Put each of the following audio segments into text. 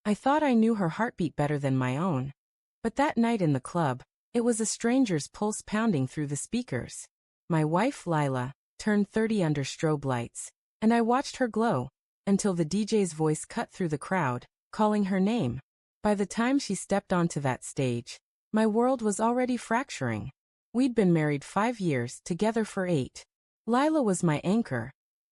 I thought I knew her heartbeat better than my own. But that night in the club, it was a stranger's pulse pounding through the speakers. My wife, Lila, turned 30 under strobe lights, and I watched her glow, until the DJ's voice cut through the crowd, calling her name. By the time she stepped onto that stage, my world was already fracturing. We'd been married 5 years, together for 8. Lila was my anchor,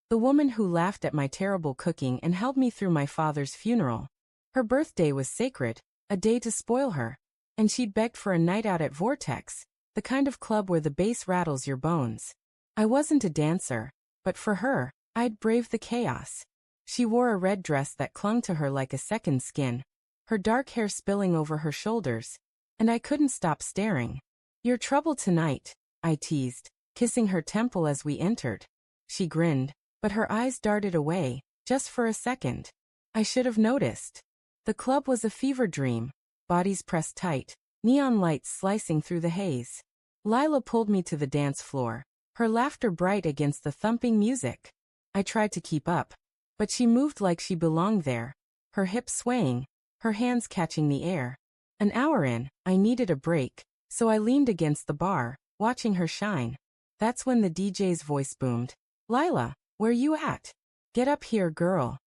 the woman who laughed at my terrible cooking and held me through my father's funeral. Her birthday was sacred, a day to spoil her, and she'd begged for a night out at Vortex, the kind of club where the bass rattles your bones. I wasn't a dancer, but for her, I'd brave the chaos. She wore a red dress that clung to her like a second skin, her dark hair spilling over her shoulders, and I couldn't stop staring. "You're trouble tonight," I teased, kissing her temple as we entered. She grinned, but her eyes darted away, just for a second. I should have noticed. The club was a fever dream, bodies pressed tight, neon lights slicing through the haze. Lila pulled me to the dance floor, her laughter bright against the thumping music. I tried to keep up, but she moved like she belonged there, her hips swaying, her hands catching the air. An hour in, I needed a break, so I leaned against the bar, watching her shine. That's when the DJ's voice boomed. "Lila, where you at? Get up here, girl."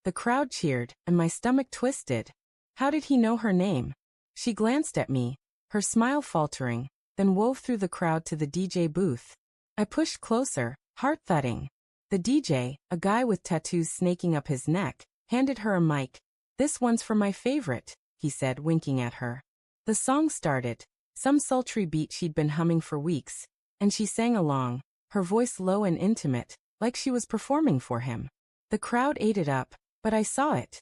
The crowd cheered, and my stomach twisted. How did he know her name? She glanced at me, her smile faltering, then wove through the crowd to the DJ booth. I pushed closer, heart thudding. The DJ, a guy with tattoos snaking up his neck, handed her a mic. "This one's for my favorite," he said, winking at her. The song started, some sultry beat she'd been humming for weeks, and she sang along, her voice low and intimate, like she was performing for him. The crowd ate it up, but I saw it.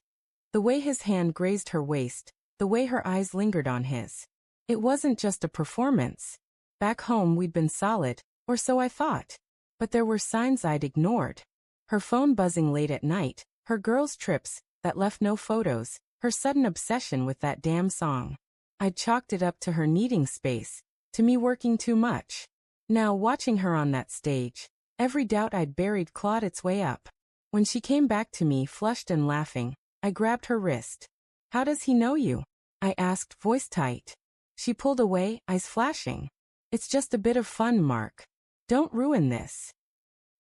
The way his hand grazed her waist, the way her eyes lingered on his. It wasn't just a performance. Back home we'd been solid, or so I thought. But there were signs I'd ignored. Her phone buzzing late at night, her girls' trips that left no photos, her sudden obsession with that damn song. I'd chalked it up to her needing space, to me working too much. Now watching her on that stage, every doubt I'd buried clawed its way up. When she came back to me flushed and laughing, I grabbed her wrist. "How does he know you?" I asked, voice tight. She pulled away, eyes flashing. "It's just a bit of fun, Mark. Don't ruin this."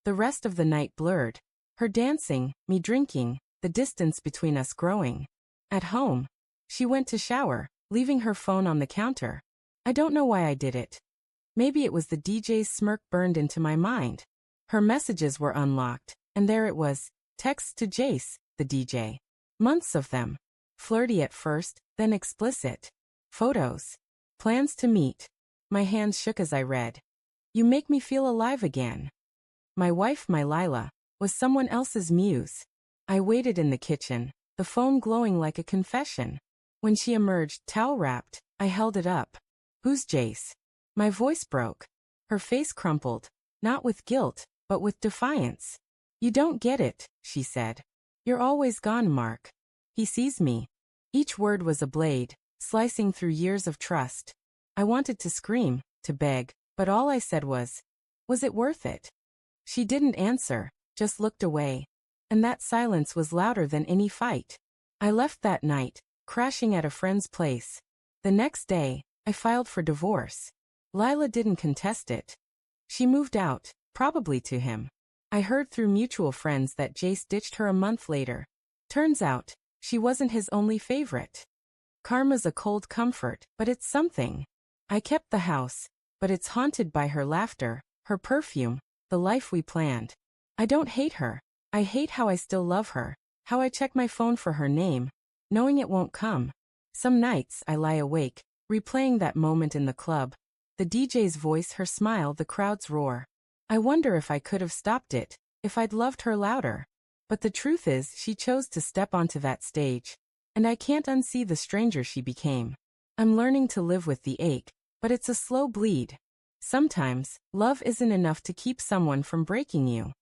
The rest of the night blurred. Her dancing, me drinking, the distance between us growing. At home, she went to shower, leaving her phone on the counter. I don't know why I did it. Maybe it was the DJ's smirk burned into my mind. Her messages were unlocked, and there it was, texts to Jace, the DJ. Months of them. Flirty at first, then explicit. Photos. Plans to meet. My hands shook as I read. "You make me feel alive again." My wife, my Lila, was someone else's muse. I waited in the kitchen, the phone glowing like a confession. When she emerged, towel-wrapped, I held it up. "Who's Jace?" My voice broke. Her face crumpled, not with guilt, but with defiance. "You don't get it," she said. "You're always gone, Mark. He sees me." Each word was a blade, slicing through years of trust. I wanted to scream, to beg, but all I said was it worth it? She didn't answer, just looked away. And that silence was louder than any fight. I left that night, crashing at a friend's place. The next day, I filed for divorce. Lila didn't contest it. She moved out, probably to him. I heard through mutual friends that Jace ditched her a month later. Turns out, she wasn't his only favorite. Karma's a cold comfort, but it's something. I kept the house, but it's haunted by her laughter, her perfume, the life we planned. I don't hate her. I hate how I still love her, how I check my phone for her name, knowing it won't come. Some nights I lie awake, replaying that moment in the club. The DJ's voice, her smile, the crowd's roar. I wonder if I could have stopped it, if I'd loved her louder. But the truth is, she chose to step onto that stage. And I can't unsee the stranger she became. I'm learning to live with the ache, but it's a slow bleed. Sometimes, love isn't enough to keep someone from breaking you.